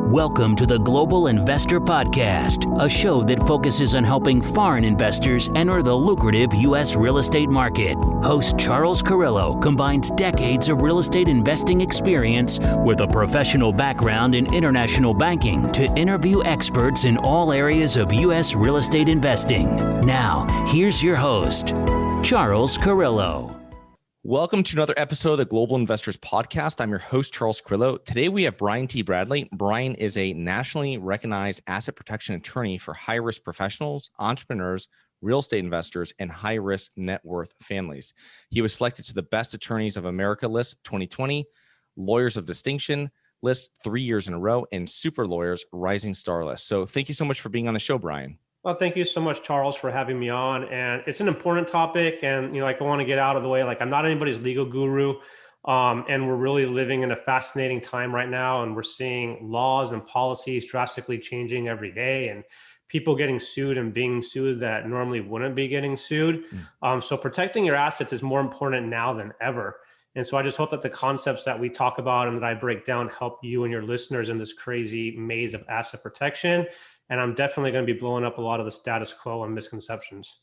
Welcome to the Global Investor Podcast, a show that focuses on helping foreign investors enter the lucrative U.S. real estate market. Host Charles Carillo combines decades of real estate investing experience with a professional background in international banking to interview experts in all areas of U.S. real estate investing. Now, here's your host, Charles Carillo. Welcome to another episode of the Global Investors Podcast. I'm your host, Charles Carillo. Today, we have Brian T. Bradley. Brian is a nationally recognized asset protection attorney for high-risk professionals, entrepreneurs, real estate investors, and high-risk net worth families. He was selected to the Best Attorneys of America list 2020, Lawyers of Distinction list 3 years in a row, and Super Lawyers Rising Star list. So thank you so much for being on the show, Brian. Well, thank you so much, Charles, for having me on. And it's an important topic. And, I want to get out of the way. I'm not anybody's legal guru. And we're really living in a fascinating time right now. And we're seeing laws and policies drastically changing every day, and people getting sued and being sued that normally wouldn't be getting sued. So protecting your assets is more important now than ever. And so I just hope that the concepts that we talk about and that I break down help you and your listeners in this crazy maze of asset protection. And I'm definitely going to be blowing up a lot of the status quo and misconceptions.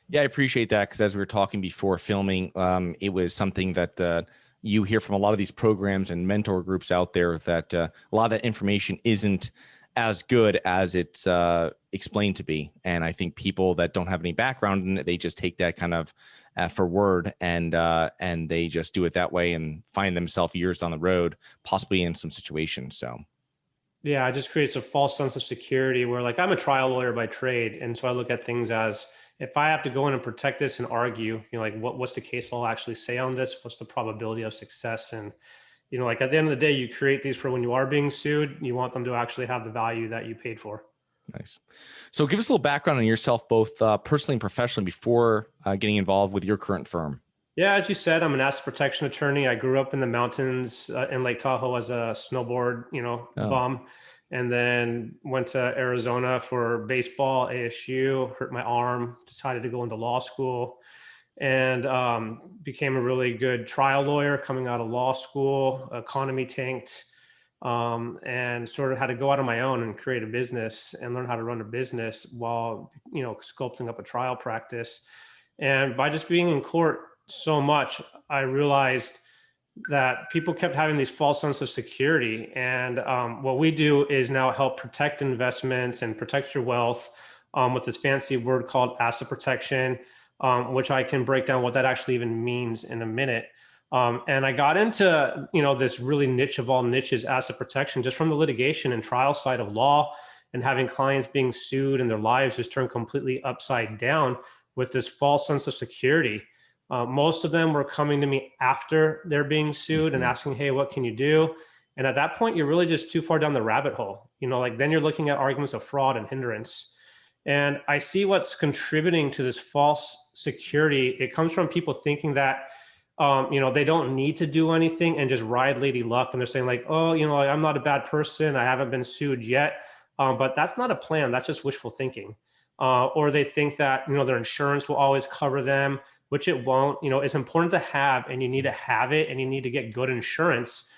Yeah, I appreciate that, because as we were talking before filming, it was something that you hear from a lot of these programs and mentor groups out there, that a lot of that information isn't as good as it's explained to be. And I think people that don't have any background in it, they just take that kind of for word, and they just do it that way and find themselves years down the road, possibly in some situations. So. Yeah, it just creates a false sense of security where I'm a trial lawyer by trade. And so I look at things as, if I have to go in and protect this and argue, what's the case law actually say on this? What's the probability of success? And, at the end of the day, you create these for when you are being sued, you want them to actually have the value that you paid for. Nice. So give us a little background on yourself, both personally and professionally, before getting involved with your current firm. Yeah, as you said, I'm an asset protection attorney. I grew up in the mountains in Lake Tahoe as a snowboard, bum, and then went to Arizona for baseball, ASU, hurt my arm, decided to go into law school, and became a really good trial lawyer coming out of law school. Economy tanked, and sort of had to go out on my own and create a business and learn how to run a business while, sculpting up a trial practice. And by just being in court so much, I realized that people kept having these false sense of security. And what we do is now help protect investments and protect your wealth with this fancy word called asset protection, which I can break down what that actually even means in a minute. And I got into, this really niche of all niches, asset protection, just from the litigation and trial side of law, and having clients being sued and their lives just turned completely upside down with this false sense of security. Most of them were coming to me after they're being sued and asking, hey, what can you do? And at that point, you're really just too far down the rabbit hole. Then you're looking at arguments of fraud and hindrance. And I see what's contributing to this false security. It comes from people thinking that, they don't need to do anything and just ride lady luck. And they're saying I'm not a bad person. I haven't been sued yet. But that's not a plan. That's just wishful thinking. Or they think that, their insurance will always cover them, which it won't. It's important to have, and you need to have it, and you need to get good insurance.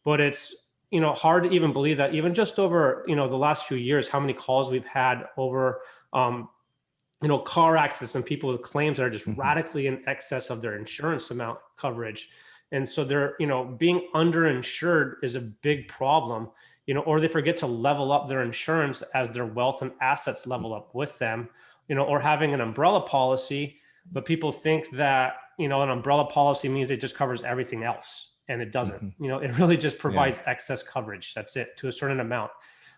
But it's, hard to even believe that even just over, the last few years, how many calls we've had over, car accidents and people with claims that are just radically in excess of their insurance amount coverage. And so they're, being underinsured is a big problem, or they forget to level up their insurance as their wealth and assets level up with them, or having an umbrella policy. But people think that, an umbrella policy means it just covers everything else. And it doesn't. It really just provides excess coverage. That's it, to a certain amount.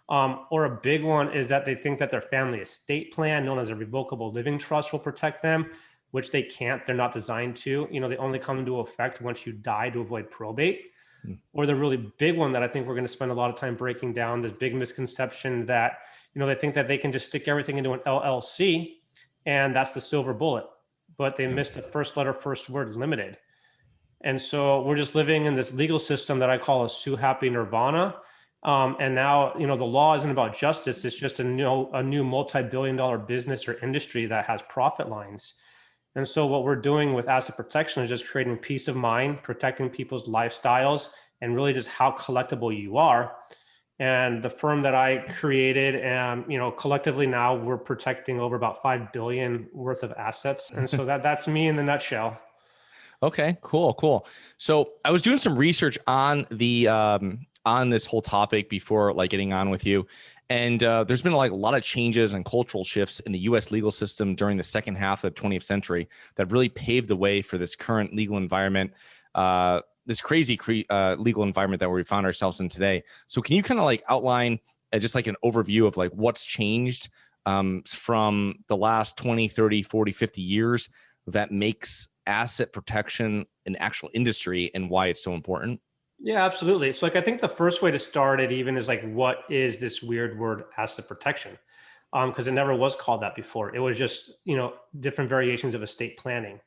Or a big one is that they think that their family estate plan, known as a revocable living trust, will protect them, which they can't. They're not designed to. They only come into effect once you die to avoid probate. Or the really big one that I think we're going to spend a lot of time breaking down, this big misconception that, they think that they can just stick everything into an LLC and that's the silver bullet. But they missed the first letter, first word, limited. And so we're just living in this legal system that I call a sue happy nirvana. And now, the law isn't about justice. It's just a new multi-billion-dollar business or industry that has profit lines. And so what we're doing with asset protection is just creating peace of mind, protecting people's lifestyles, and really just how collectible you are. And the firm that I created, collectively now we're protecting over about 5 billion worth of assets. And so that's me in the nutshell. Okay, cool. So I was doing some research on the on this whole topic before like getting on with you, and there's been like a lot of changes and cultural shifts in the U.S. legal system during the second half of the 20th century that really paved the way for this current legal environment, this crazy legal environment that we found ourselves in today. So can you kind of like outline just like an overview of like what's changed from the last 20, 30, 40, 50 years that makes asset protection an actual industry and why it's so important? Yeah, absolutely. So like, I think the first way to start it even is like, what is this weird word asset protection? Because it never was called that before. It was just, different variations of estate planning.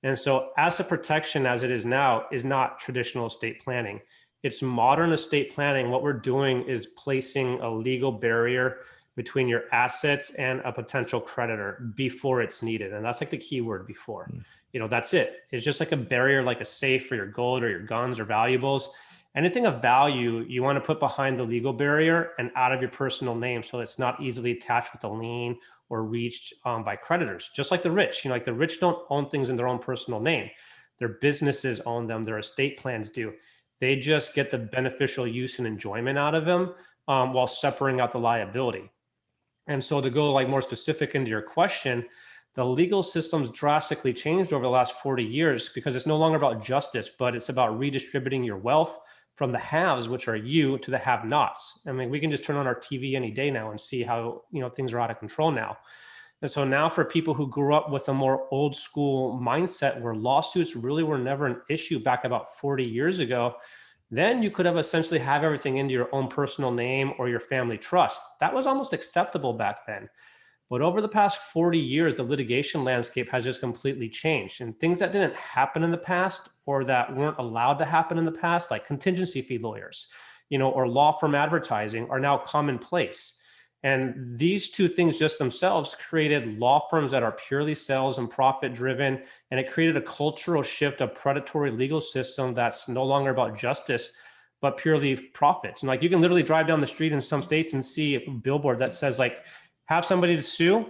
And so asset protection as it is now is not traditional estate planning. It's modern estate planning. What we're doing is placing a legal barrier between your assets and a potential creditor before it's needed. And that's like the key word, before. That's it. It's just like a barrier, like a safe for your gold or your guns or valuables. Anything of value you want to put behind the legal barrier and out of your personal name, so it's not easily attached with a lien or reached by creditors. Just like the rich, like the rich don't own things in their own personal name. Their businesses own them. Their estate plans do. They just get the beneficial use and enjoyment out of them while separating out the liability. And so to go like more specific into your question, the legal system's drastically changed over the last 40 years because it's no longer about justice, but it's about redistributing your wealth from the haves, which are you, to the have-nots. I mean, we can just turn on our TV any day now and see how, things are out of control now. And so now for people who grew up with a more old school mindset where lawsuits really were never an issue back about 40 years ago, then you could have essentially have everything into your own personal name or your family trust. That was almost acceptable back then. But over the past 40 years, the litigation landscape has just completely changed. And things that didn't happen in the past or that weren't allowed to happen in the past, like contingency fee lawyers, or law firm advertising, are now commonplace. And these two things just themselves created law firms that are purely sales and profit driven. And it created a cultural shift of predatory legal system that's no longer about justice, but purely profits. And like, you can literally drive down the street in some states and see a billboard that says like, have somebody to sue,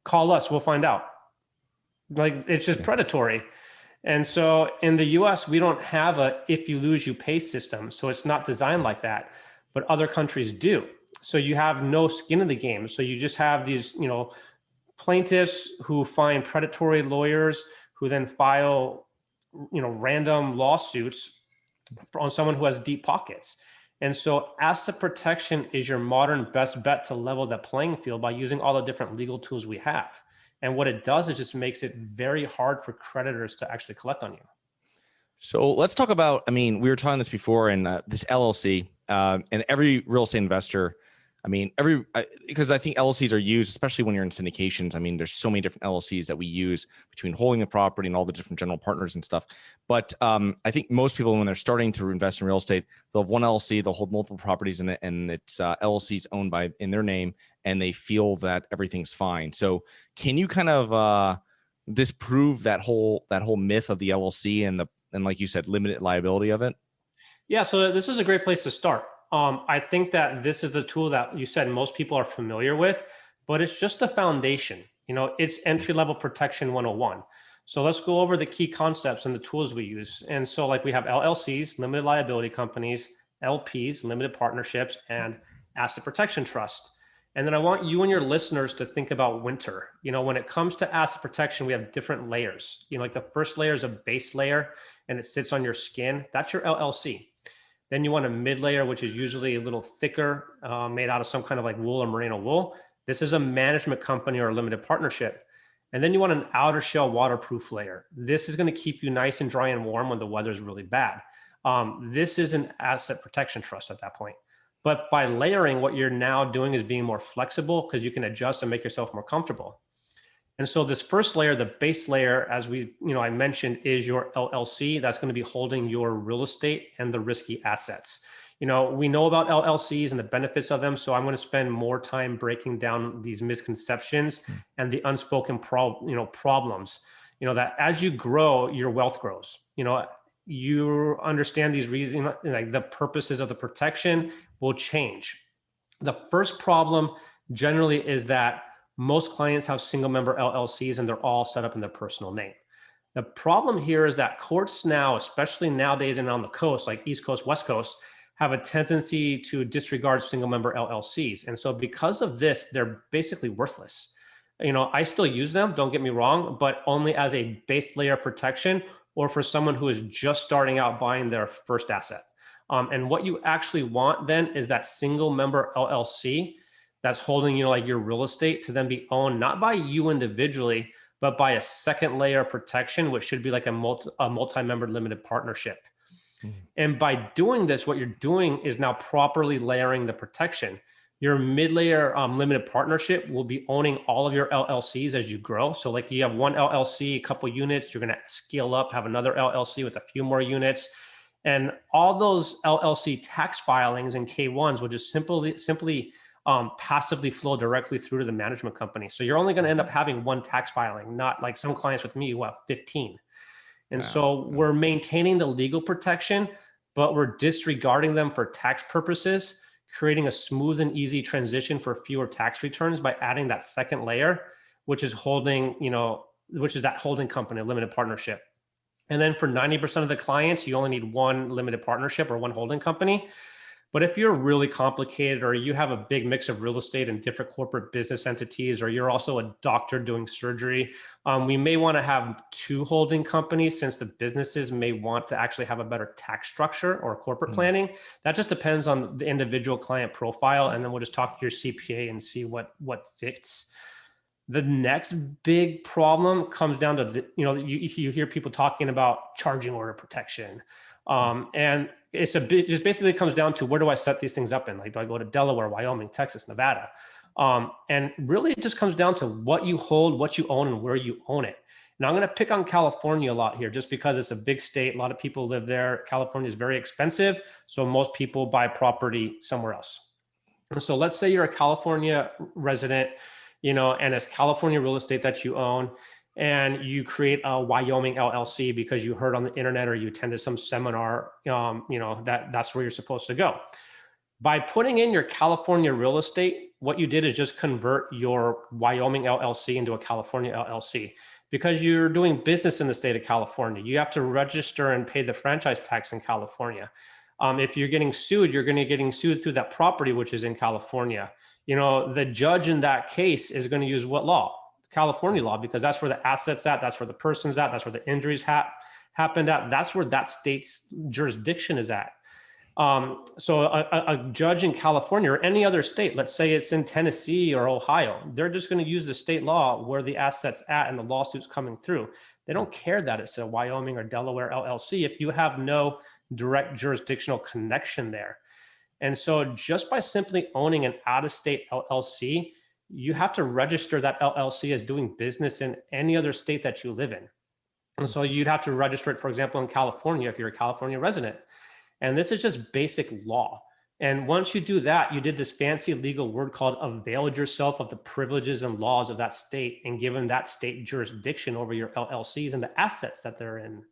call us, we'll find out. Like, it's just predatory. And so in the US, we don't have a if you lose, you pay system. So it's not designed like that, but other countries do. So you have no skin in the game. So you just have these, plaintiffs who find predatory lawyers who then file, random lawsuits on someone who has deep pockets. And so asset protection is your modern best bet to level that playing field by using all the different legal tools we have. And what it does is just makes it very hard for creditors to actually collect on you. So let's talk about, we were talking this before, and this LLC, and every real estate investor, because I think LLCs are used, especially when you're in syndications. There's so many different LLCs that we use between holding the property and all the different general partners and stuff. But I think most people, when they're starting to invest in real estate, they'll have one LLC, they'll hold multiple properties in it, and it's LLCs owned in their name, and they feel that everything's fine. So can you kind of disprove that whole myth of the LLC and like you said, limited liability of it? Yeah, so this is a great place to start. I think that this is the tool that you said most people are familiar with, but it's just a foundation. It's entry-level protection 101. So let's go over the key concepts and the tools we use. And so like we have LLCs, limited liability companies, LPs, limited partnerships, and asset protection trust. And then I want you and your listeners to think about winter. When it comes to asset protection, we have different layers. Like the first layer is a base layer and it sits on your skin. That's your LLC. Then you want a mid layer, which is usually a little thicker, made out of some kind of like wool or merino wool. This is a management company or a limited partnership. And then you want an outer shell waterproof layer. This is going to keep you nice and dry and warm when the weather is really bad. This is an asset protection trust at that point. But by layering, what you're now doing is being more flexible because you can adjust and make yourself more comfortable. And so this first layer, the base layer, as I mentioned, is your LLC. That's going to be holding your real estate and the risky assets. We know about LLCs and the benefits of them. So I'm going to spend more time breaking down these misconceptions and the unspoken problems, that as you grow, your wealth grows. you understand these reasons, like the purposes of the protection will change. The first problem generally is that most clients have single member LLCs and they're all set up in their personal name. The problem here is that courts now, especially nowadays and on the coast, like East Coast, West Coast, have a tendency to disregard single member LLCs. And so because of this, they're basically worthless. I still use them, don't get me wrong, but only as a base layer protection or for someone who is just starting out buying their first asset. And what you actually want then is that single member LLC that's holding, like your real estate to then be owned, not by you individually, but by a second layer of protection, which should be like a multi-member limited partnership. Mm-hmm. And by doing this, what you're doing is now properly layering the protection. Your mid-layer limited partnership will be owning all of your LLCs as you grow. So like you have one LLC, a couple units, you're going to scale up, have another LLC with a few more units. And all those LLC tax filings and K1s will just simply passively flow directly through to the management company. So you're only going to end up having one tax filing, not like some clients with me who have 15. And so we're maintaining the legal protection, but we're disregarding them for tax purposes, creating a smooth and easy transition for fewer tax returns by adding that second layer, which is that holding company, limited partnership. And then for 90% of the clients, you only need one limited partnership or one holding company. But if you're really complicated or you have a big mix of real estate and different corporate business entities, or you're also a doctor doing surgery, we may want to have two holding companies since the businesses may want to actually have a better tax structure or corporate planning. That just depends on the individual client profile. And then we'll just talk to your CPA and see what fits. The next big problem comes down to, you hear people talking about charging order protection. And just basically comes down to, where do I set these things up in? Like, do I go to Delaware, Wyoming, Texas, Nevada? And really it just comes down to what you hold, what you own, and where you own it. Now I'm going to pick on California a lot here, just because it's a big state. A lot of people live there. California is very expensive. So most people buy property somewhere else. And so let's say you're a California resident, and it's California real estate that you own, and you create a Wyoming LLC because you heard on the internet or you attended some seminar, that's where you're supposed to go. By putting in your California real estate, what you did is just convert your Wyoming LLC into a California LLC. Because you're doing business in the state of California, you have to register and pay the franchise tax in California. If you're getting sued, you're going to be getting sued through that property, which is in California. The judge in that case is going to use what law? California law, because that's where the asset's at, that's where the person's at, that's where the injuries happened at, that's where that state's jurisdiction is at. So a judge in California or any other state, let's say it's in Tennessee or Ohio, they're just going to use the state law where the asset's at and the lawsuit's coming through. They don't care that it's a Wyoming or Delaware LLC if you have no direct jurisdictional connection there. And so just by simply owning an out-of-state LLC, you have to register that LLC as doing business in any other state that you live in. And so you'd have to register it, for example, in California, if you're a California resident. And this is just basic law. And once you do that, you did this fancy legal word called availed yourself of the privileges and laws of that state and given that state jurisdiction over your LLCs and the assets that they're in.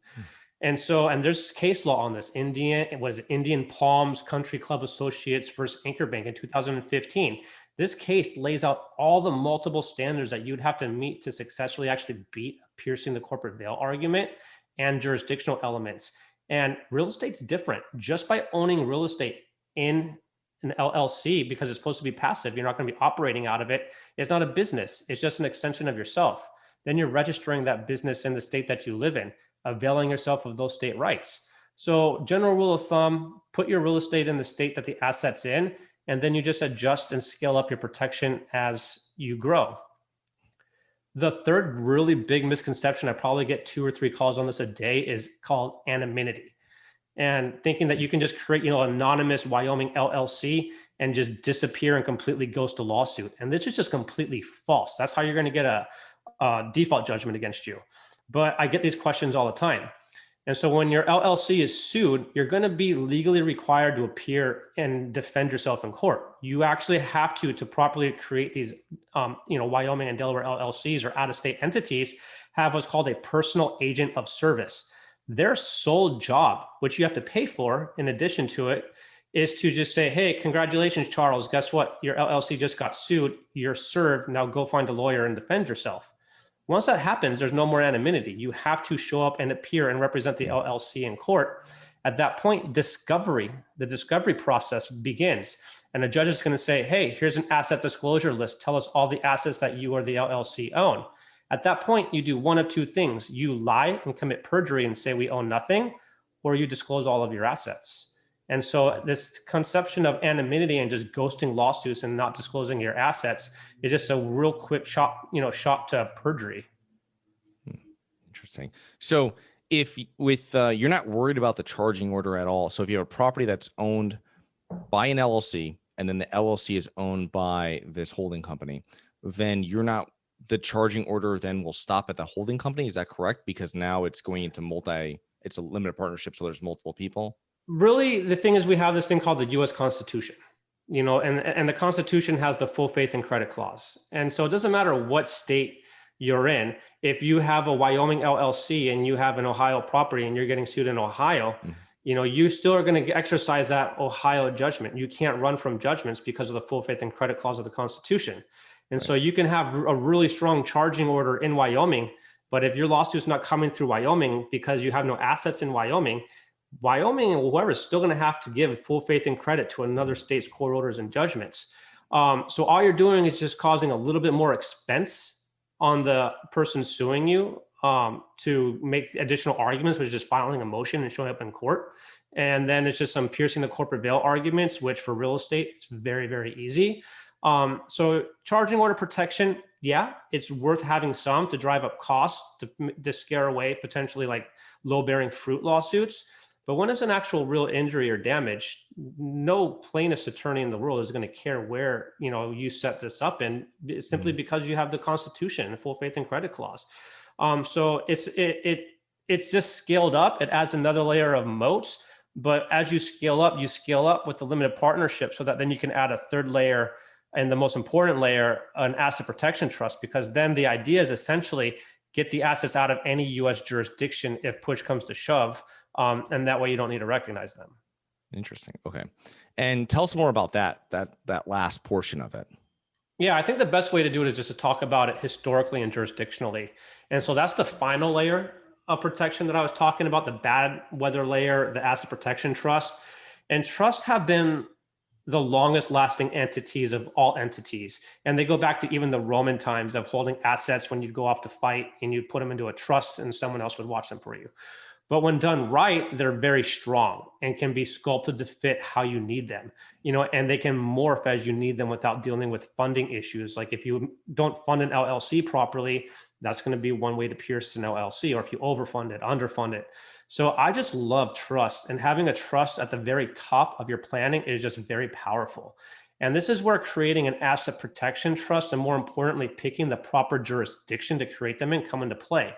And there's case law on this. Indian Palms Country Club Associates versus Anchor Bank in 2015. This case lays out all the multiple standards that you'd have to meet to successfully actually beat piercing the corporate veil argument and jurisdictional elements. And real estate's different. Just by owning real estate in an LLC, because it's supposed to be passive, you're not going to be operating out of it. It's not a business. It's just an extension of yourself. Then you're registering that business in the state that you live in, availing yourself of those state rights. So general rule of thumb, put your real estate in the state that the asset's in, and then you just adjust and scale up your protection as you grow. The third really big misconception, I probably get 2 or 3 calls on this a day, is called anonymity. And thinking that you can just create, anonymous Wyoming LLC and just disappear and completely ghost a lawsuit. And this is just completely false. That's how you're going to get a default judgment against you. But I get these questions all the time. And so when your LLC is sued, you're going to be legally required to appear and defend yourself in court. You actually have to properly create these, Wyoming and Delaware LLCs or out-of-state entities, have what's called a personal agent of service. Their sole job, which you have to pay for in addition to it, is to just say, hey, congratulations, Charles. Guess what? Your LLC just got sued. You're served. Now go find a lawyer and defend yourself. Once that happens, there's no more anonymity. You have to show up and appear and represent the LLC in court. At that point, the discovery process begins. And a judge is going to say, hey, here's an asset disclosure list. Tell us all the assets that you or the LLC own. At that point, you do one of two things. You lie and commit perjury and say we own nothing, or you disclose all of your assets. And so this conception of anonymity and just ghosting lawsuits and not disclosing your assets is just a real quick shot to perjury. Interesting. So if you're not worried about the charging order at all. So if you have a property that's owned by an LLC and then the LLC is owned by this holding company, then the charging order then will stop at the holding company. Is that correct? Because now it's going into it's a limited partnership. So there's multiple people. Really, the thing is we have this thing called the U.S. Constitution, and the Constitution has the full faith and credit clause. And so it doesn't matter what state you're in. If you have a Wyoming LLC and you have an Ohio property and you're getting sued in Ohio, you still are going to exercise that Ohio judgment. You can't run from judgments because of the full faith and credit clause of the Constitution. And so you can have a really strong charging order in Wyoming, but if your lawsuit's not coming through Wyoming because you have no assets in Wyoming and whoever is still going to have to give full faith and credit to another state's court orders and judgments. So all you're doing is just causing a little bit more expense on the person suing you to make additional arguments, which is just filing a motion and showing up in court. And then it's just some piercing the corporate veil arguments, which for real estate, it's very, very easy. So charging order protection, yeah, it's worth having some to drive up costs to scare away potentially like low-bearing fruit lawsuits. But when it's an actual real injury or damage, no plaintiff's attorney in the world is going to care where you set this up in, simply because you have the Constitution and full faith and credit clause. So it's just scaled up. It adds another layer of moats. But as you scale up with the limited partnership, so that then you can add a third layer, and the most important layer, an asset protection trust, because then the idea is essentially get the assets out of any U.S. jurisdiction if push comes to shove. And that way you don't need to recognize them. Interesting. Okay. And tell us more about that last portion of it. Yeah, I think the best way to do it is just to talk about it historically and jurisdictionally. And so that's the final layer of protection that I was talking about, the bad weather layer, the asset protection trust. And trusts have been the longest lasting entities of all entities. And they go back to even the Roman times of holding assets when you'd go off to fight and you'd put them into a trust and someone else would watch them for you. But when done right, they're very strong and can be sculpted to fit how you need them, and they can morph as you need them without dealing with funding issues. Like if you don't fund an LLC properly, that's going to be one way to pierce an LLC, or if you overfund it, underfund it. So I just love trust, and having a trust at the very top of your planning is just very powerful. And this is where creating an asset protection trust, and more importantly, picking the proper jurisdiction to create them in, come into play.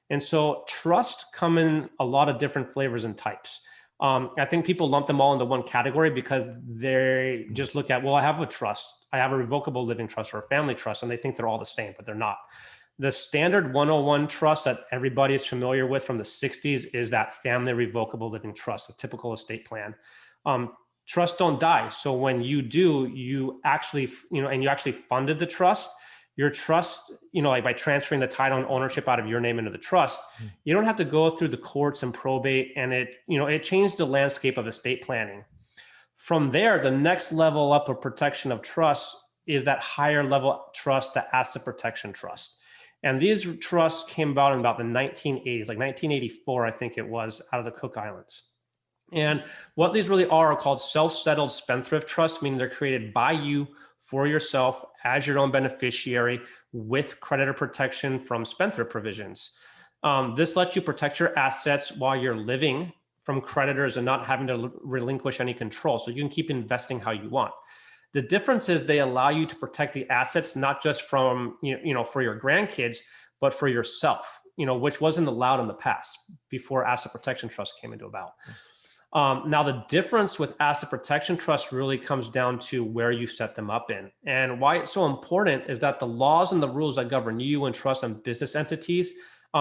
And so trust come in a lot of different flavors and types. I think people lump them all into one category because they just look at, well, I have a trust, I have a revocable living trust or a family trust, and they think they're all the same, but they're not. The standard 101 trust that everybody is familiar with from the 60s is that family revocable living trust, a typical estate plan. Trusts don't die. So when you do, you actually, and you actually funded the trust, your trust, like by transferring the title and ownership out of your name into the trust, you don't have to go through the courts and probate, and it changed the landscape of estate planning. From there, the next level up of protection of trust is that higher level trust, the asset protection trust. And these trusts came about in about the 1980s, like 1984, I think it was, out of the Cook Islands. And what these really are called self-settled spendthrift trusts, meaning they're created by you for yourself as your own beneficiary with creditor protection from spendthrift provisions. This lets you protect your assets while you're living from creditors and not having to relinquish any control. So you can keep investing how you want. The difference is they allow you to protect the assets, not just from, for your grandkids, but for yourself, which wasn't allowed in the past before asset protection trust came into about. Now, the difference with asset protection trust really comes down to where you set them up in. And why it's so important is that the laws and the rules that govern you and trust and business entities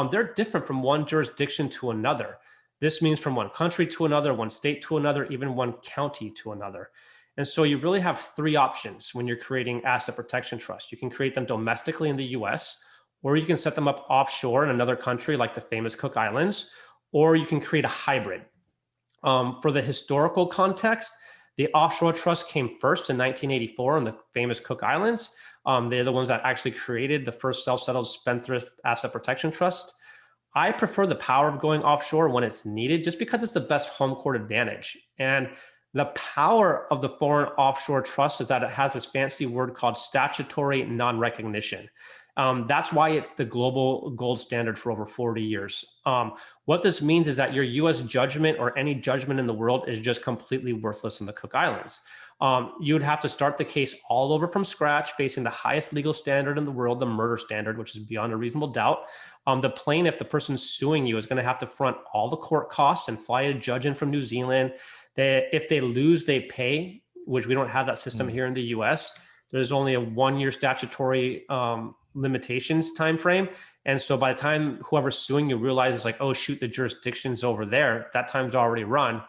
they're different from one jurisdiction to another. This means from one country to another, one state to another, even one county to another. And so you really have three options when you're creating asset protection trust. You can create them domestically in the US, or you can set them up offshore in another country like the famous Cook Islands, or you can create a hybrid. For the historical context, the offshore trust came first in 1984 in the famous Cook Islands. They're the ones that actually created the first self-settled spendthrift asset protection trust. I prefer the power of going offshore when it's needed, just because it's the best home court advantage. And the power of the foreign offshore trust is that it has this fancy word called statutory non-recognition. That's why it's the global gold standard for over 40 years. What this means is that your US judgment or any judgment in the world is just completely worthless in the Cook Islands. You would have to start the case all over from scratch, facing the highest legal standard in the world, the murder standard, which is beyond a reasonable doubt. The plaintiff, the person suing you, is going to have to front all the court costs and fly a judge in from New Zealand. If they lose, they pay, which we don't have that system here in the US. There's only a 1-year statutory limitations time frame. And so by the time whoever's suing you realizes like, oh, shoot, the jurisdiction's over there, that time's already run.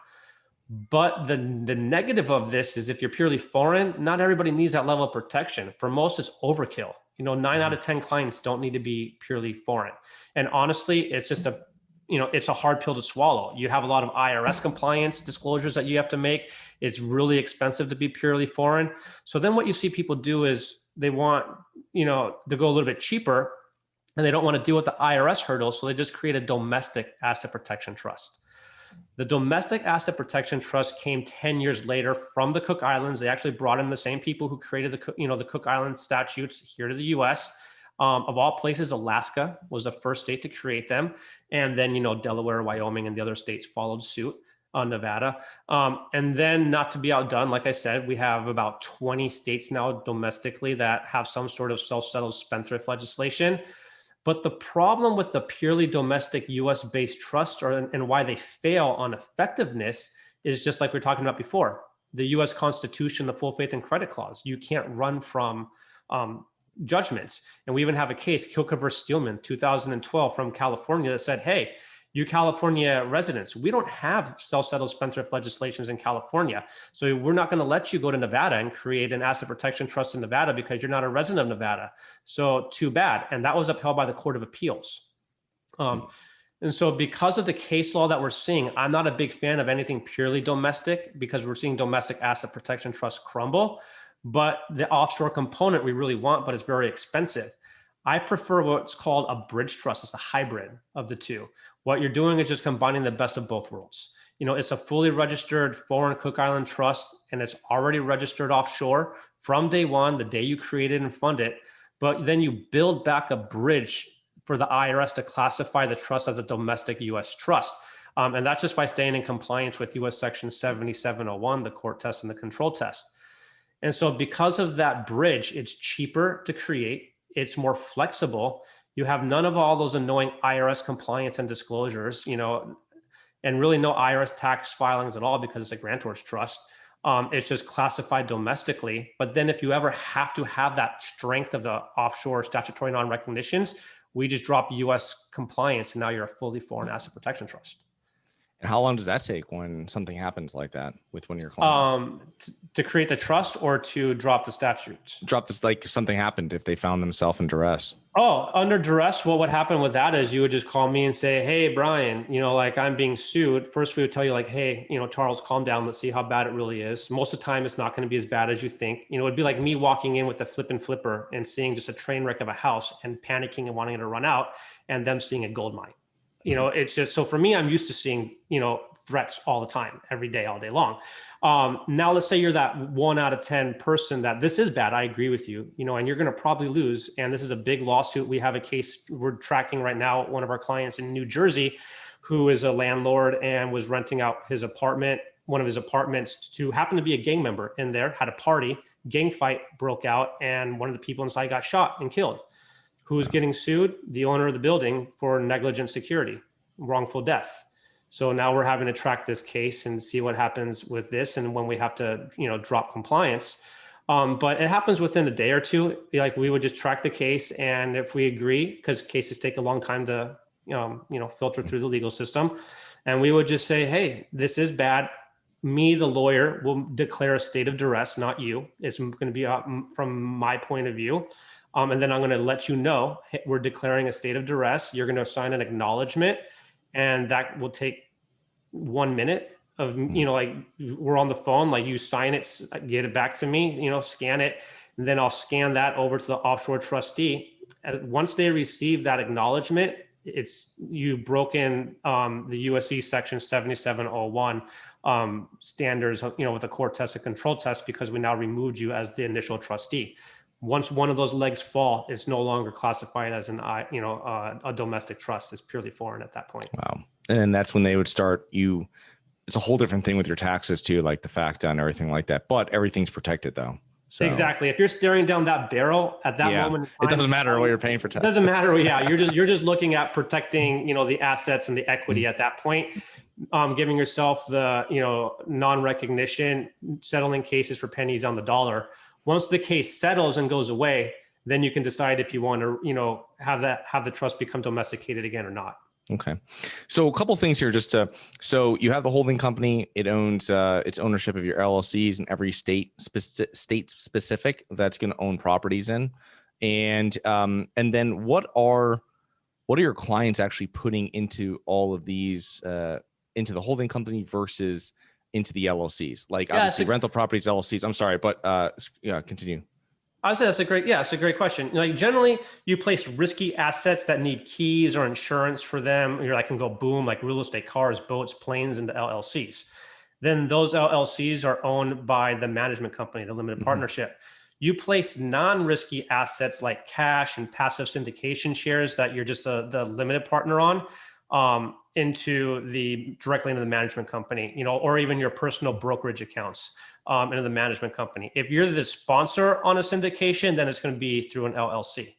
But the negative of this is if you're purely foreign, not everybody needs that level of protection. For most, it's overkill. 9 out of 10 clients don't need to be purely foreign. And honestly, it's just it's a hard pill to swallow. You have a lot of IRS compliance disclosures that you have to make. It's really expensive to be purely foreign. So then what you see people do is they want, to go a little bit cheaper, and they don't want to deal with the IRS hurdles. So they just create a domestic asset protection trust. The domestic asset protection trust came 10 years later from the Cook Islands. They actually brought in the same people who created the Cook Island statutes here to the US. Of all places, Alaska was the first state to create them. And then, Delaware, Wyoming, and the other states followed suit on Nevada. And then, not to be outdone, like I said, we have about 20 states now domestically that have some sort of self-settled spendthrift legislation. But the problem with the purely domestic US-based trust and why they fail on effectiveness is just like we were talking about before. The US Constitution, the full faith and credit clause, you can't run from judgments. And we even have a case, Kilka versus Steelman, 2012 from California, that said, hey, you California residents, we don't have self-settled spendthrift legislations in California. So we're not going to let you go to Nevada and create an asset protection trust in Nevada because you're not a resident of Nevada. So too bad. And that was upheld by the Court of Appeals. And so because of the case law that we're seeing, I'm not a big fan of anything purely domestic because we're seeing domestic asset protection trusts crumble. But the offshore component we really want, but it's very expensive. I prefer what's called a bridge trust. It's a hybrid of the two. What you're doing is just combining the best of both worlds. It's a fully registered foreign Cook Island trust, and it's already registered offshore from day one, the day you create it and fund it. But then you build back a bridge for the IRS to classify the trust as a domestic US trust. And that's just by staying in compliance with US Section 7701, the court test and the control test. And so because of that bridge, it's cheaper to create. It's more flexible. You have none of all those annoying IRS compliance and disclosures, and really no IRS tax filings at all because it's a grantor's trust. It's just classified domestically. But then if you ever have to have that strength of the offshore statutory non-recognitions, we just drop US compliance and now you're a fully foreign asset protection trust. And how long does that take when something happens like that with one of your clients? To create the trust or to drop the statutes? Drop this, like if something happened, if they found themselves in duress. Oh, under duress, what would happen with that is you would just call me and say, hey, Brian, I'm being sued. First, we would tell you like, hey, Charles, calm down. Let's see how bad it really is. Most of the time, it's not going to be as bad as you think. It'd be like me walking in with a flip and flipper and seeing just a train wreck of a house and panicking and wanting to run out and them seeing a gold mine. It's just, so for me, I'm used to seeing, threats all the time, every day, all day long. Now let's say you're that 1 out of 10 person that this is bad. I agree with you, and you're going to probably lose. And this is a big lawsuit. We have a case we're tracking right now. One of our clients in New Jersey, who is a landlord and was renting out his apartment, one of his apartments to happen to be a gang member in there, had a party, gang fight broke out. And one of the people inside got shot and killed. Who's getting sued? The owner of the building for negligent security, wrongful death. So now we're having to track this case and see what happens with this and when we have to, drop compliance. But it happens within a day or two. Like we would just track the case, and if we agree, because cases take a long time to filter through the legal system. And we would just say, hey, this is bad. Me, the lawyer, will declare a state of duress, not you. It's going to be from my point of view. And then I'm going to let you know, hey, we're declaring a state of duress. You're going to sign an acknowledgement, and that will take 1 minute of, like we're on the phone, like you sign it, get it back to me, scan it. And then I'll scan that over to the offshore trustee. And once they receive that acknowledgement, you've broken the USC section 7701 standards, with the core test and control test, because we now removed you as the initial trustee. Once one of those legs fall, it's no longer classified as a domestic trust. It's purely foreign at that point. Wow. And then that's when they would start it's a whole different thing with your taxes too, like the FACTA and everything like that, but everything's protected though. So. Exactly. If you're staring down that barrel at that moment in time, it doesn't matter what you're paying for tax. It doesn't matter. Yeah. You're just looking at protecting, the assets and the equity at that point, giving yourself the, non-recognition, settling cases for pennies on the dollar. Once the case settles and goes away, then you can decide if you want to, have the trust become domesticated again or not. Okay. So a couple of things here, so you have the holding company, it owns its ownership of your LLCs in every state specific that's going to own properties in. And then what are your clients actually putting into all of these, into the holding company versus into the LLCs? Like obviously rental properties, LLCs, I'm sorry, but continue. I would say that's a great question. Like generally you place risky assets that need keys or insurance for them. You're like, can go boom, like real estate, cars, boats, planes into LLCs. Then those LLCs are owned by the management company, the limited partnership. You place non-risky assets like cash and passive syndication shares that you're just the limited partner on, directly into the management company, or even your personal brokerage accounts. Into the management company. If you're the sponsor on a syndication, then it's going to be through an LLC.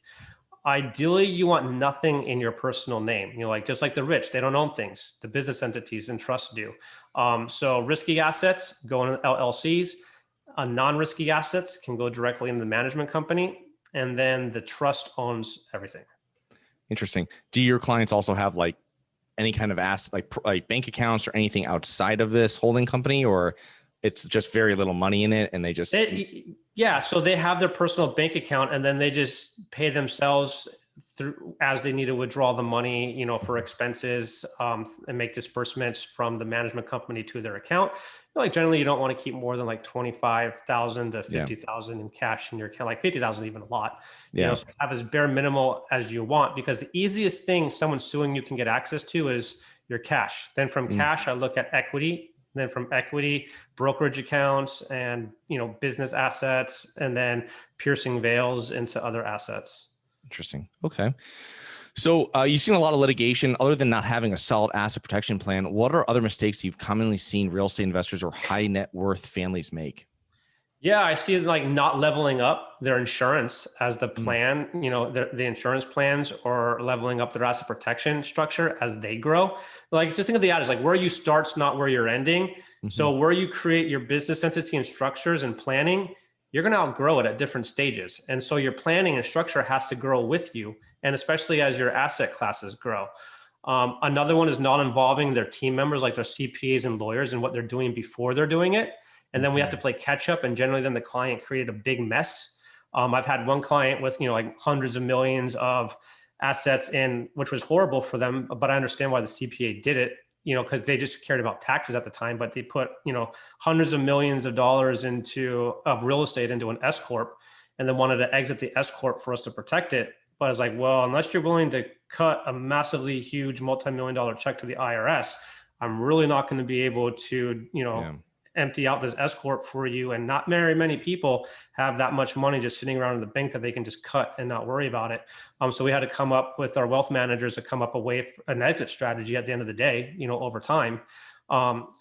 Ideally, you want nothing in your personal name. Just like the rich, they don't own things. The business entities and trusts do. So risky assets go into LLCs. Non-risky assets can go directly into the management company, and then the trust owns everything. Interesting. Do your clients also have like any kind of asset, like bank accounts or anything outside of this holding company, or it's just very little money in it and they just... So they have their personal bank account and then they just pay themselves through as they need to withdraw the money, for expenses, and make disbursements from the management company to their account. Like generally you don't want to keep more than like 25,000 to 50,000 in cash in your account. Like 50,000 is even a lot. So have as bare minimal as you want, because the easiest thing someone suing you can get access to is your cash. Then from cash, I look at equity. Then from equity, brokerage accounts, and business assets, and then piercing veils into other assets. Interesting. Okay. So you've seen a lot of litigation. Other than not having a solid asset protection plan, what are other mistakes you've commonly seen real estate investors or high net worth families make? Yeah, I see like not leveling up their insurance as the plan, the insurance plans, or leveling up their asset protection structure as they grow. Like just think of the adage, like where you start's not where you're ending. So where you create your business entity and structures and planning, you're going to outgrow it at different stages. And so your planning and structure has to grow with you. And especially as your asset classes grow. Another one is not involving their team members, like their CPAs and lawyers, and what they're doing before they're doing it. And then we have to play catch up, and generally then the client created a big mess. I've had one client with, like hundreds of millions of assets in, which was horrible for them, but I understand why the CPA did it, because they just cared about taxes at the time, but they put, hundreds of millions of dollars of real estate into an S Corp, and then wanted to exit the S Corp for us to protect it. But I was like, well, unless you're willing to cut a massively huge multi-million-dollar check to the IRS, I'm really not going to be able to, empty out this S Corp for you. And not very many people have that much money just sitting around in the bank that they can just cut and not worry about it. So we had to come up with our wealth managers to come up an exit strategy at the end of the day, over time.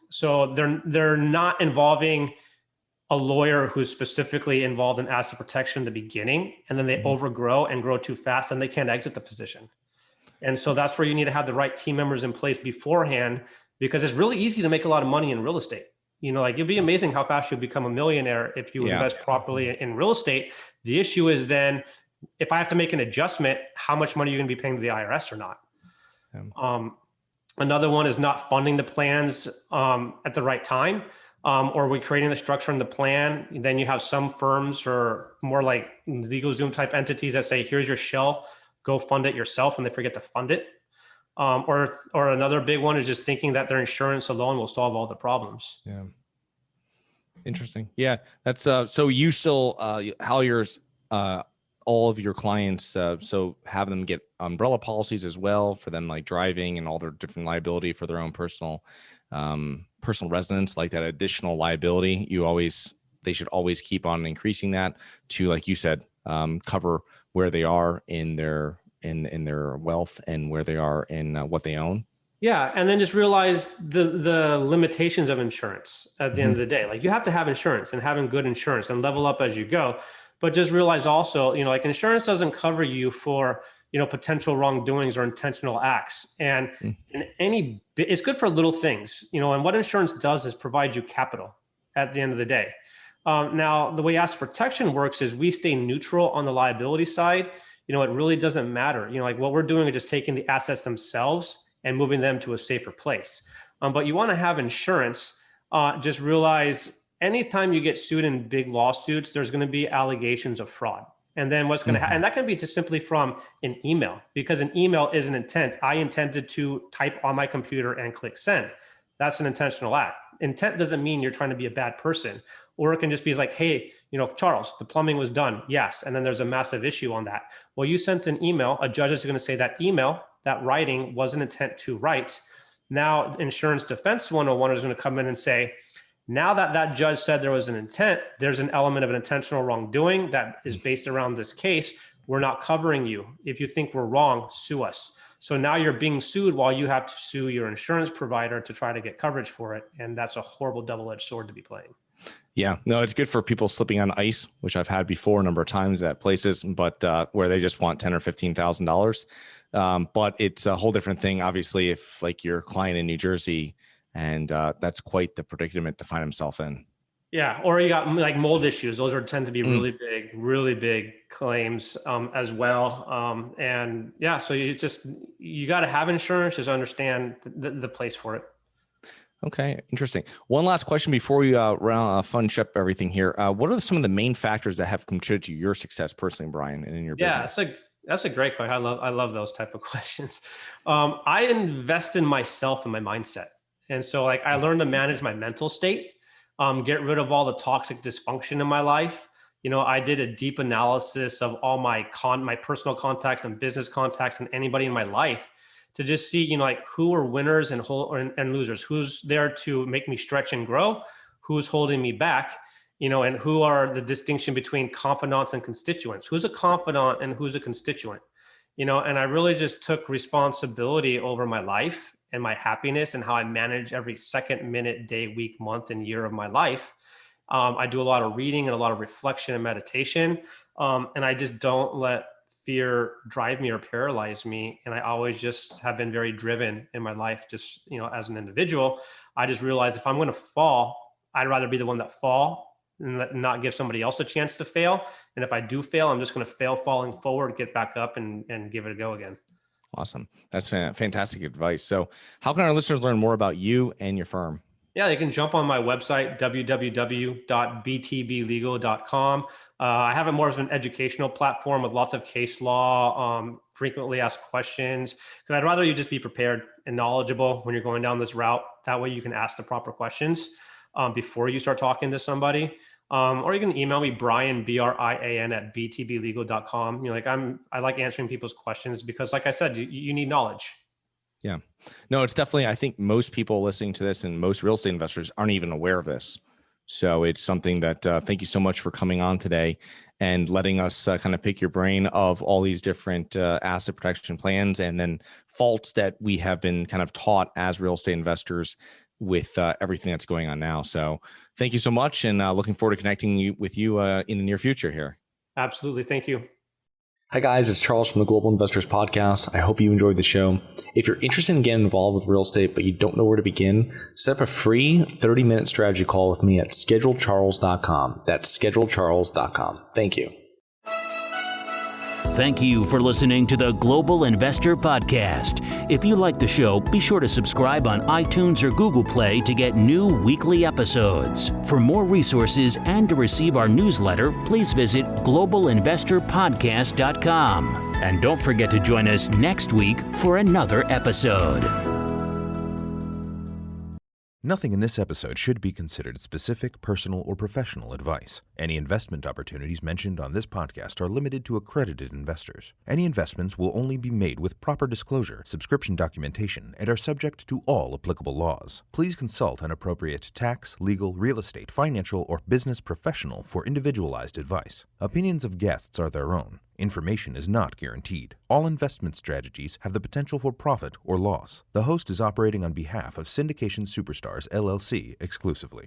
So they're not involving a lawyer who's specifically involved in asset protection in the beginning, and then they overgrow and grow too fast and they can't exit the position. And so that's where you need to have the right team members in place beforehand, because it's really easy to make a lot of money in real estate. It'd be amazing how fast you'll become a millionaire if you invest properly in real estate. The issue is then, if I have to make an adjustment, how much money are you going to be paying to the IRS or not? Another one is not funding the plans at the right time, or we creating the structure in the plan. Then you have some firms or more like LegalZoom type entities that say, here's your shell, go fund it yourself, and they forget to fund it. Or another big one is just thinking that their insurance alone will solve all the problems. Yeah. Interesting. Yeah. That's so you still how yours all of your clients so have them get umbrella policies as well for them, like driving and all their different liability for their own personal residence, like that additional liability. They should always keep on increasing that to, like you said, cover where they are in their wealth and where they are in what they own. Yeah. And then just realize the limitations of insurance at the end of the day. Like, you have to have insurance and having good insurance and level up as you go. But just realize also, like, insurance doesn't cover you for, potential wrongdoings or intentional acts. And it's good for little things, and what insurance does is provide you capital at the end of the day. Now, the way asset protection works is we stay neutral on the liability side. It really doesn't matter. Like, what we're doing is just taking the assets themselves and moving them to a safer place. But you want to have insurance. Just realize anytime you get sued in big lawsuits, there's going to be allegations of fraud. And then what's going to happen, and that can be just simply from an email, because an email is an intent. I intended to type on my computer and click send. That's an intentional act. Intent doesn't mean you're trying to be a bad person. Or it can just be like, hey, Charles, the plumbing was done. Yes. And then there's a massive issue on that. Well, you sent an email. A judge is going to say that email, that writing was an intent to write. Now, Insurance Defense 101 is going to come in and say, now that judge said there was an intent, there's an element of an intentional wrongdoing that is based around this case. We're not covering you. If you think we're wrong, sue us. So now you're being sued while you have to sue your insurance provider to try to get coverage for it. And that's a horrible double-edged sword to be playing. Yeah, no, it's good for people slipping on ice, which I've had before a number of times at places, but where they just want $10,000 or $15,000. But it's a whole different thing, obviously, if like your client in New Jersey, and that's quite the predicament to find himself in. Yeah, or you got like mold issues. Those tend to be really big claims as well. And yeah, so you got to have insurance, just understand the place for it. Okay, interesting. One last question before we finish up everything here. What are some of the main factors that have contributed to your success personally, Brian, and in your business? Yeah, that's a great question. I love those type of questions. I invest in myself and my mindset. And so like I learned to manage my mental state, get rid of all the toxic dysfunction in my life. I did a deep analysis of all my personal contacts and business contacts and anybody in my life to just see, like who are winners and losers, who's there to make me stretch and grow, who's holding me back, and who are the distinction between confidants and constituents, who's a confidant and who's a constituent, and I really just took responsibility over my life and my happiness and how I manage every second, minute, day, week, month, and year of my life. I do a lot of reading and a lot of reflection and meditation. And I just don't let fear drive me or paralyze me. And I always just have been very driven in my life, just, as an individual. I just realized if I'm going to fall, I'd rather be the one that fall and not give somebody else a chance to fail. And if I do fail, I'm just going to fail falling forward, get back up and give it a go again. Awesome. That's fantastic advice. So how can our listeners learn more about you and your firm? Yeah, they can jump on my website, www.btblegal.com. I have it more as an educational platform with lots of case law, frequently asked questions, because I'd rather you just be prepared and knowledgeable when you're going down this route. That way you can ask the proper questions before you start talking to somebody. Or you can email me, Brian, BRIAN at btblegal.com. I like answering people's questions because like I said, you need knowledge. Yeah, no, it's definitely, I think most people listening to this and most real estate investors aren't even aware of this. So it's something that, thank you so much for coming on today and letting us kind of pick your brain of all these different asset protection plans and then faults that we have been kind of taught as real estate investors with everything that's going on now. So thank you so much. And looking forward to connecting with you in the near future here. Absolutely. Thank you. Hi guys, it's Charles from the Global Investors Podcast. I hope you enjoyed the show. If you're interested in getting involved with real estate, but you don't know where to begin, set up a free 30-minute strategy call with me at schedulecharles.com. That's schedulecharles.com. Thank you. Thank you for listening to the Global Investor Podcast. If you like the show, be sure to subscribe on iTunes or Google Play to get new weekly episodes. For more resources and to receive our newsletter, please visit globalinvestorpodcast.com. And don't forget to join us next week for another episode. Nothing in this episode should be considered specific, personal, or professional advice. Any investment opportunities mentioned on this podcast are limited to accredited investors. Any investments will only be made with proper disclosure, subscription documentation, and are subject to all applicable laws. Please consult an appropriate tax, legal, real estate, financial, or business professional for individualized advice. Opinions of guests are their own. Information is not guaranteed. All investment strategies have the potential for profit or loss. The host is operating on behalf of Syndication Superstars LLC exclusively.